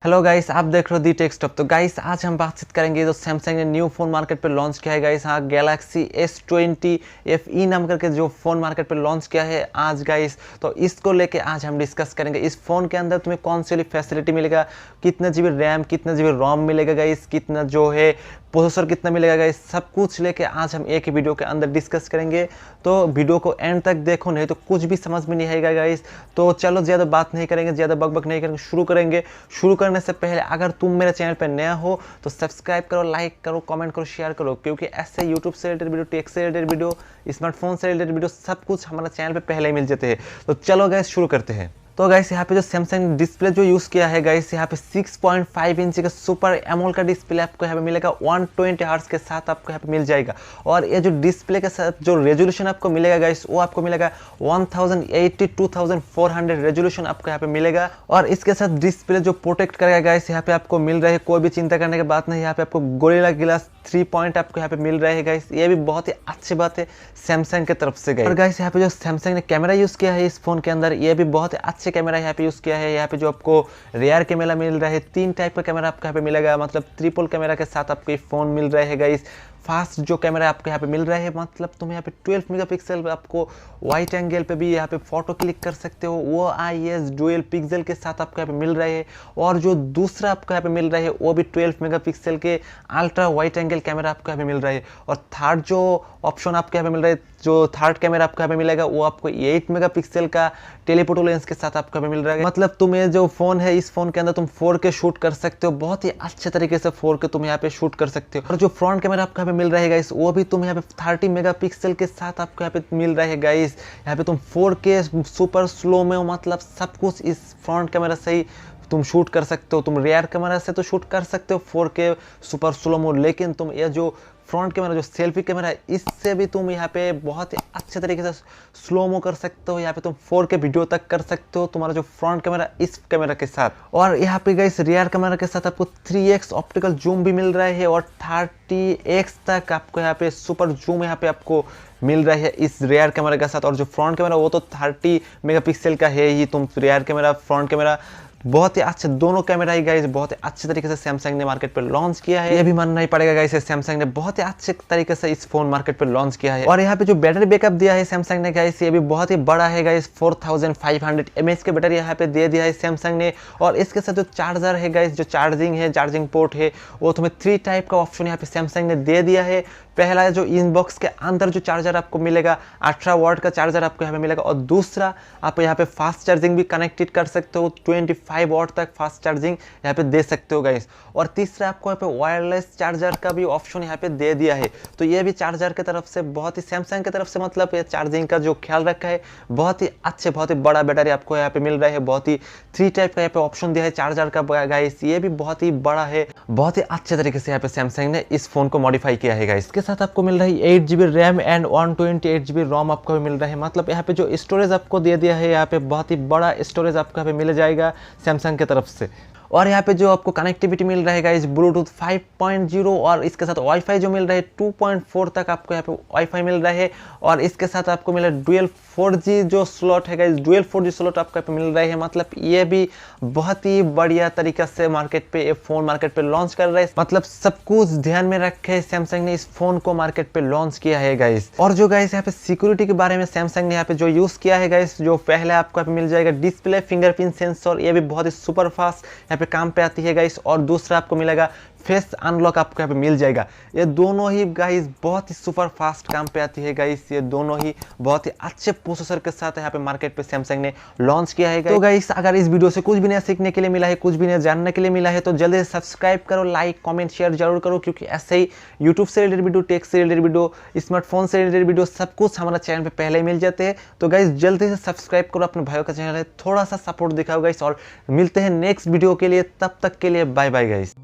Hello guys, आप देख रहे हो दी टेक्सटॉप। तो गाइस आज हम बातचीत करेंगे जो सैमसंग ने न्यू फ़ोन मार्केट पे लॉन्च किया है गाइस। हाँ, गैलेक्सी S20 FE नाम करके जो फ़ोन मार्केट पे लॉन्च किया है आज गाइस। तो इसको लेके आज हम डिस्कस करेंगे। इस फ़ोन के अंदर तुम्हें कौन सी वाली फैसिलिटी मिलेगा, कितना GB रैम, कितना GB रोम मिलेगा गाइस, कितना जो है प्रोसेसर कितना मिलेगा गाइस, सब कुछ लेके आज हम एक ही वीडियो के अंदर डिस्कस करेंगे। तो वीडियो को एंड तक देखो, नहीं तो कुछ भी समझ में नहीं आएगा गाइस। तो चलो ज़्यादा बात नहीं करेंगे, ज़्यादा बकबक नहीं करेंगे, शुरू करेंगे। शुरू करने से पहले अगर तुम मेरे चैनल पर नया हो तो सब्सक्राइब करो, लाइक करो, कमेंट करो, शेयर करो, क्योंकि ऐसे यूट्यूब से रिलेटेड वीडियो, टेक से रिलेटेड वीडियो, स्मार्टफोन से रिलेटेड वीडियो सब कुछ हमारे चैनल पे पहले ही मिल जाते हैं। तो चलो गाइस शुरू करते हैं। तो गाइस यहाँ पे जो सैमसंग डिस्प्ले जो यूज़ किया है गाइस, यहाँ पे 6.5 इंच का सुपर एमोलेड का डिस्प्ले आपको यहाँ पे मिलेगा। 120 हर्ट्ज के साथ आपको यहाँ पे मिल जाएगा। और ये जो डिस्प्ले के साथ जो रेजोल्यूशन आपको मिलेगा गाइस, वो आपको मिलेगा 1080x2400 रेजोल्यूशन आपको यहाँ पे मिलेगा। और इसके साथ डिस्प्ले जो प्रोटेक्ट करेगा गाइस, यहाँ पे आपको मिल रहा है, कोई भी चिंता करने की बात नहीं। यहाँ पे आपको गोरिल्ला ग्लास 3 पॉइंट आपको यहाँ पे मिल रहा है गाइस। ये भी बहुत ही अच्छी बात है सैमसंग की तरफ से गाइस। और गाइस यहाँ पे जो सैमसंग ने कैमरा यूज़ किया है इस फोन के अंदर, ये भी बहुत ही अच्छे कैमरा यहाँ पे यूज़ किया है। यहाँ पे जो आपको रेयर कैमरा मिल रहा है, 3 टाइप का कैमरा आपको यहाँ पे मिलेगा, मतलब ट्रिपल कैमरा के साथ आपको ये फ़ोन मिल रहा है गाइस। फास्ट जो कैमरा आपको यहाँ पे मिल रहा है, मतलब तुम यहाँ पे 12 मेगापिक्सल आपको वाइट एंगल पे भी यहाँ पे फोटो क्लिक कर सकते हो, वो IS डुअल पिक्सल के साथ आपको यहाँ पे मिल रहा है। और जो दूसरा आपको यहाँ पे मिल रहा है वो भी 12 मेगापिक्सल के अल्ट्रा वाइट एंगल कैमरा आपको यहाँ पे मिल रहा है। और थर्ड जो ऑप्शन आपको यहाँ पे मिल रहा है, जो थर्ड कैमरा आपको यहाँ पे मिलेगा, वो आपको 8 मेगापिक्सल का टेलीफोटो लेंस के साथ आपको यहाँ पे मिल रहा है। मतलब तुम ये जो फ़ोन है, इस फ़ोन के अंदर तुम 4K शूट कर सकते हो, बहुत ही अच्छे तरीके से 4K तुम यहाँ पे शूट कर सकते हो। और जो फ्रंट कैमरा आपको यहाँ पे मिल रहा है गाइस, वो भी तुम यहाँ पे 30 मेगापिक्सल के साथ आपको यहाँ पे मिल रहा है गाइस। यहाँ पे तुम 4K सुपर स्लो में, मतलब सब कुछ इस फ्रंट कैमरा से ही तुम शूट कर सकते हो। तुम रेयर कैमरा से तो शूट कर सकते हो 4K सुपर स्लो मोड, लेकिन तुम ये जो फ्रंट कैमरा जो सेल्फी कैमरा है, इससे भी तुम यहाँ पे बहुत ही अच्छे तरीके से स्लो मो कर सकते हो। यहाँ पे तुम 4K वीडियो तक कर सकते हो तुम्हारा जो फ्रंट कैमरा इस कैमरा के साथ। और यहाँ पे गाइस रियर कैमरा के साथ आपको 3x ऑप्टिकल जूम भी मिल रहा है, और 30x तक आपको यहाँ पे सुपर जूम यहाँ पे आपको मिल रहा है इस रियर कैमरा के साथ। और जो फ्रंट कैमरा वो तो 30 मेगापिक्सल का है ही। तुम रियर कैमरा, फ्रंट कैमरा बहुत ही अच्छे दोनों कैमरा ही गाइस बहुत ही अच्छे तरीके से सैमसंग ने मार्केट पे लॉन्च किया है। ये भी मानना ही पड़ेगा गाइस, सैमसंग ने बहुत ही अच्छे तरीके से इस फोन मार्केट पे लॉन्च किया है। और यहाँ पे जो बैटरी बैकअप दिया है सैमसंग ने गाइस, ये भी बहुत ही बड़ा है गाइस। 4500 mAh के बैटरी यहाँ पे दे दिया है सैमसंग ने। और इसके साथ जो चार्जर है गाइस, जो चार्जिंग पोर्ट है, वो तुम्हें 3 टाइप का ऑप्शन यहाँ पे सैमसंग ने दे दिया है। पहला जो इनबॉक्स के अंदर जो चार्जर आपको मिलेगा, 18 वाट का चार्जर आपको यहाँ पे मिलेगा। और दूसरा आप यहाँ पे फास्ट चार्जिंग भी कनेक्टेड कर सकते हो, 25 वाट तक फास्ट चार्जिंग यहाँ पे दे सकते हो गाइस। और तीसरा आपको यहाँ पे वायरलेस चार्जर का भी ऑप्शन यहाँ पे दे दिया है। तो ये भी चार्जर की तरफ से बहुत ही सैमसंग की तरफ से, मतलब ये चार्जिंग का जो ख्याल रखा है, बहुत ही अच्छे, बहुत ही बड़ा बैटरी आपको यहाँ पे मिल रहा है। बहुत ही 3 टाइप का यहाँ पे ऑप्शन दिया है चार्जर का गाइस, ये भी बहुत ही बड़ा है। बहुत ही अच्छे तरीके से यहाँ पे सैमसंग ने इस फोन को मॉडिफाई किया है गाइस। इसके साथ आपको मिल रहा है 8 GB रैम एंड 128 GB रोम आपको भी मिल रहा है। मतलब यहाँ पे जो स्टोरेज आपको दे दिया है, यहाँ पे बहुत ही बड़ा स्टोरेज आपको यहाँ पे मिल जाएगा सैमसंग की तरफ से। और यहाँ पे जो आपको कनेक्टिविटी मिल रहा है गाइस, ब्लूटूथ 5.0, और इसके साथ वाईफाई जो मिल रहा है 2.4 तक आपको यहाँ पे वाईफाई मिल रहा है। और इसके साथ आपको मिल रहा है डुअल 4G जो स्लॉट है गाइस, डुअल 4G स्लॉट आपको यहाँ पे मिल रहा है। मतलब ये भी बहुत ही बढ़िया तरीका से मार्केट पे, फोन मार्केट पे लॉन्च कर रहा है। मतलब सब कुछ ध्यान में रखे सैमसंग ने इस फोन को मार्केट पे लॉन्च किया है गाइस। और जो गाइस यहाँ पे सिक्योरिटी के बारे में सैमसंग ने यहाँ पे जो यूज़ किया है गाइस, जो पहले आपको यहाँ पे मिल जाएगा डिस्प्ले फिंगरप्रिंट सेंसर, ये भी बहुत ही सुपर फास्ट पे काम पे आती है गाइस। और दूसरा आपको मिलेगा फेस अनलॉक आपको यहाँ पे मिल जाएगा। ये दोनों ही गाइस बहुत ही सुपर फास्ट काम पे आती है गाइस। ये दोनों ही बहुत ही अच्छे प्रोसेसर के साथ यहाँ पे मार्केट पे सैमसंग ने लॉन्च किया है। तो गाइस अगर इस वीडियो से कुछ भी नया सीखने के लिए मिला है, कुछ भी नया जानने के लिए मिला है, तो जल्दी से सब्सक्राइब करो, लाइक कमेंट शेयर जरूर करो, क्योंकि ऐसे ही यूट्यूब से रिलेटेड वीडियो, टेक से रिलेटेड वीडियो, स्मार्टफोन से रिलेटेड वीडियो, सब कुछ हमारा चैनल पे पहले ही मिल जाते हैं। तो गाइस जल्दी से सब्सक्राइब करो, अपने भाइयों का चैनल है, थोड़ा सा सपोर्ट दिखाओ गाइस। और मिलते हैं नेक्स्ट वीडियो के लिए, तब तक के लिए बाय बाय गाइस।